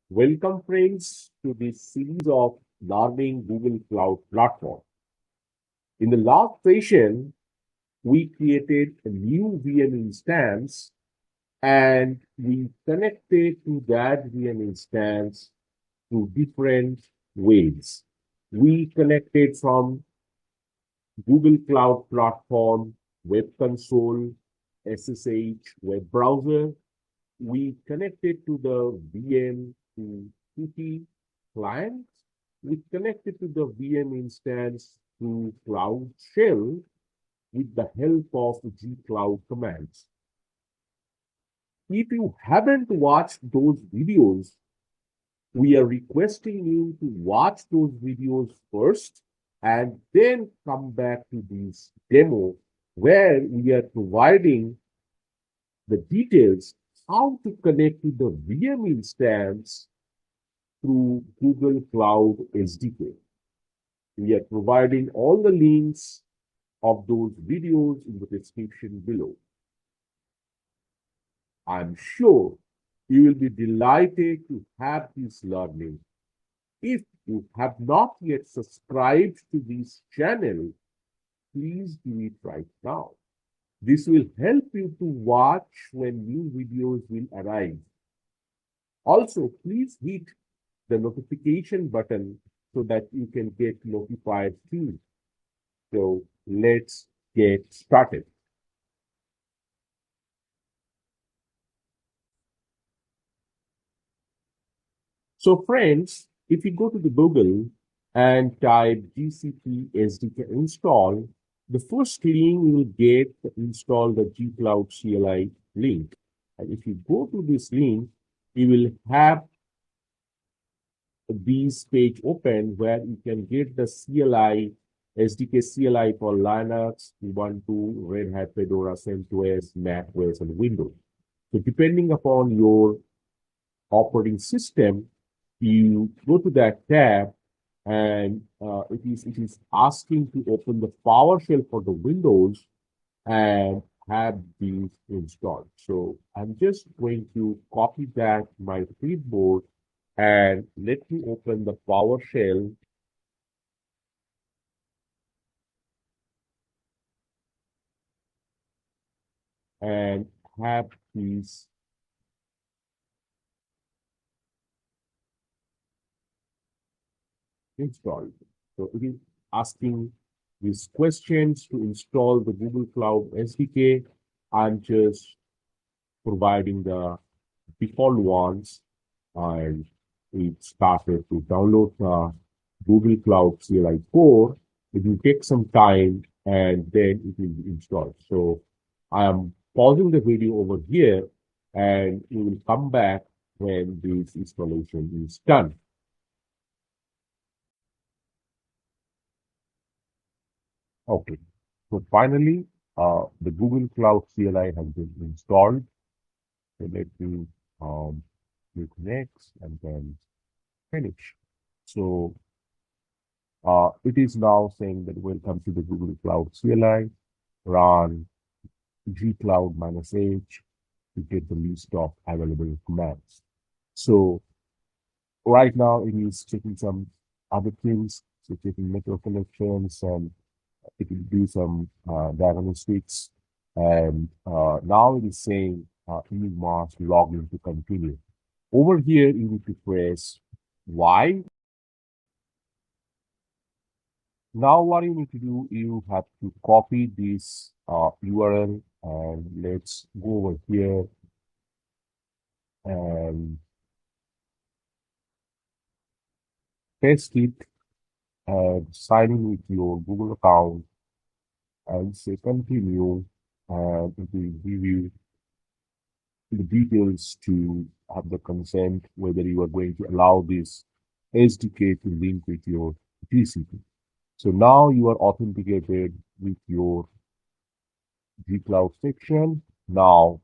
Welcome, friends, to this series of Learning Google Cloud Platform. In the last session, we created a new VM instance and we connected to that VM instance through different ways. We connected from Google Cloud Platform, Web Console, SSH, web browser. We connected to the VM to Qt client. We connected to the VM instance through Cloud Shell with the help of gcloud commands. If you haven't watched those videos, we are requesting you to watch those videos first and then come back to this demo where we are providing the details how to connect to the VM instance through Google Cloud SDK. We are providing all the links of those videos in the description below. I'm sure you will be delighted to have this learning. If you have not yet subscribed to this channel, please do it right now. This will help you to watch when new videos will arrive. Also, please hit the notification button so that you can get notified too. So let's get started. So friends, if you go to the Google and type GCP SDK install, the first link you will get install the gcloud CLI link. And if you go to this link, you will have this page open where you can get the CLI, SDK CLI for Linux, Ubuntu, Red Hat, Fedora, CentOS, Mac OS, and Windows. So depending upon your operating system, you go to that tab and it is asking to open the PowerShell for the Windows and have these installed. So I'm just going to copy that to my clipboard and let me open the PowerShell. And have these installed. So it is asking these questions to install the Google Cloud SDK. I'm just providing the default ones and it started to download the Google Cloud CLI core. It will take some time and then it will be installed. So I am pausing the video over here and we will come back when this installation is done. Okay, so finally, the Google Cloud CLI has been installed. So let me click next and then finish. So it is now saying that welcome to the Google Cloud CLI, run gcloud -h to get the list of available commands. So right now it is checking some other things, so checking network connections and it will do some diagnostics. And now it is saying you must log in to continue. Over here, you need to press Y. Now what you need to do, you have to copy this URL and let's go over here and paste it and sign in with your Google account and say continue, and it will give you the details to have the consent whether you are going to allow this SDK to link with your GCP. So now you are authenticated with your gcloud section. Now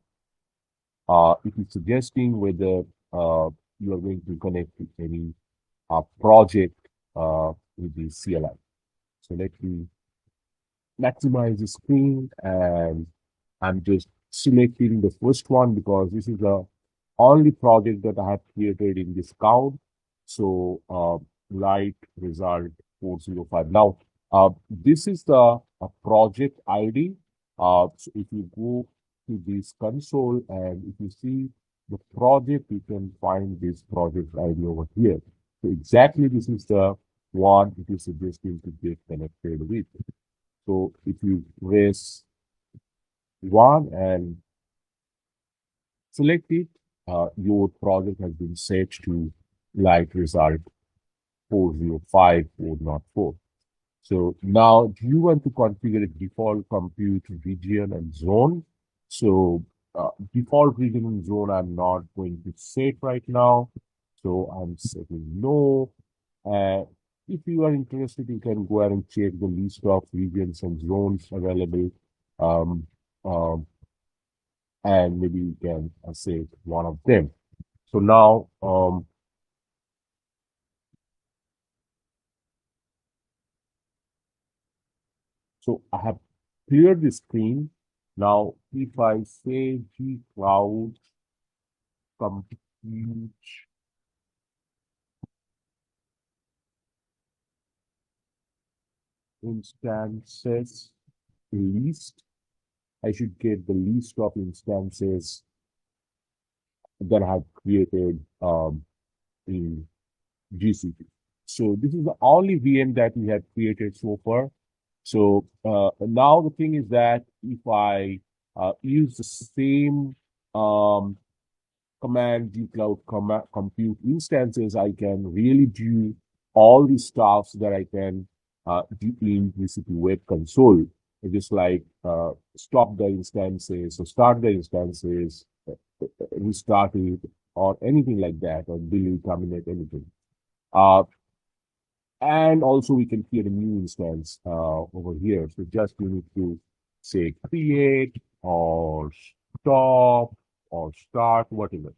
it is suggesting whether you are going to connect with any project with the CLI. So let me maximize the screen and I'm just selecting the first one because this is a only project that I have created in this count. So light result 405. Now, this is the project ID. So if you go to this console and if you see the project, you can find this project ID over here. So exactly this is the one it is suggesting to get connected with. So if you press one and select it, your project has been set to light result 405 404. So now, do you want to configure a default compute region and zone? So default region and zone, I'm not going to set right now. So I'm setting no. If you are interested, you can go ahead and check the list of regions and zones available. Um, um, and maybe you can set one of them. So now, so I have cleared the screen. Now, if I say G Cloud Compute instances list, I should get the list of instances that I have created in GCP. So this is the only VM that we have created so far. So now the thing is that if I use the same command gcloud compute instances, I can really do all the stuff that I can do in GCP Web Console. Just like stop the instances, or start the instances, restart it, or anything like that, or delete, terminate, anything. And also we can create a new instance over here. So just you need to say create or stop or start, whatever.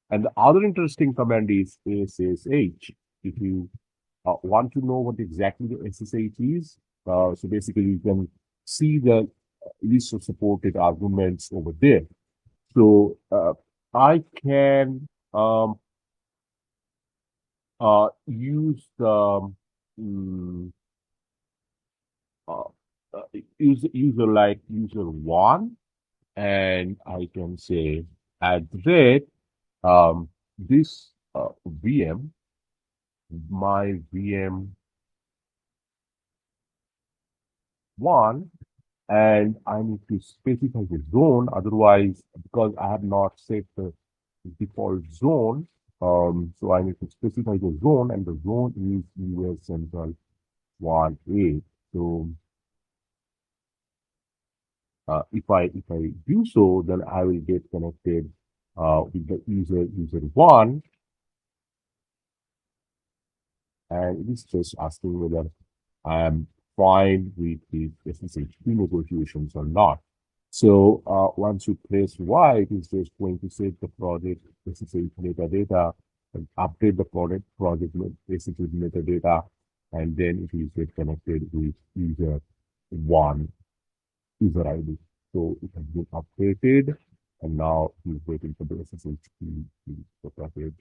And the other interesting command is SSH. If you want to know what exactly the SSH is, so basically you can see the list of supported arguments over there. So I can use the user like user one, and I can say add that this VM, my VM one, and I need to specify the zone. Otherwise, because I have not set the default zone, so I need to specify the zone, and the zone is US Central 1A. So if I do so, then I will get connected with the user one, and it is just asking whether I am fine with the SSH negotiations or not. So once you press Y, it is just going to set the project SSH metadata and update the project SSH metadata, and then it will get connected with user one user ID. So it has been updated, and now he's waiting for the SSH key to be separated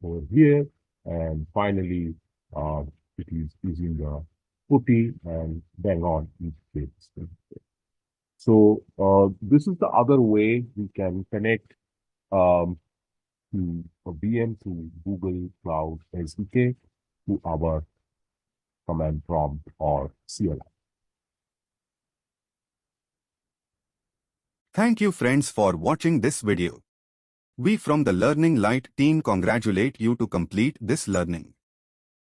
over here. And finally, it is using the putty and bang on each case. So this is the other way we can connect to a VM to Google Cloud SDK to our command prompt or CLI. Thank you friends for watching this video. We from the Learning Light team congratulate you to complete this learning.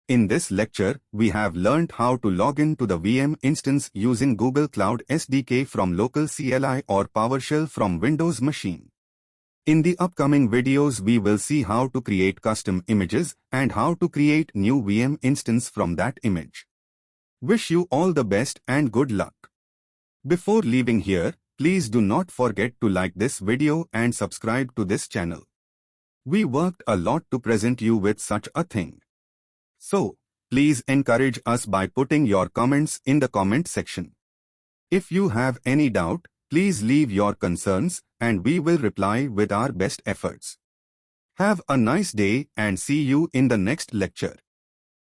In this lecture, we have learned how to log in to the VM instance using Google Cloud SDK from local CLI or PowerShell from Windows machine. In the upcoming videos, we will see how to create custom images and how to create new VM instance from that image. Wish you all the best and good luck. Before leaving here, please do not forget to like this video and subscribe to this channel. We worked a lot to present you with such a thing. So, please encourage us by putting your comments in the comment section. If you have any doubt, please leave your concerns and we will reply with our best efforts. Have a nice day and see you in the next lecture.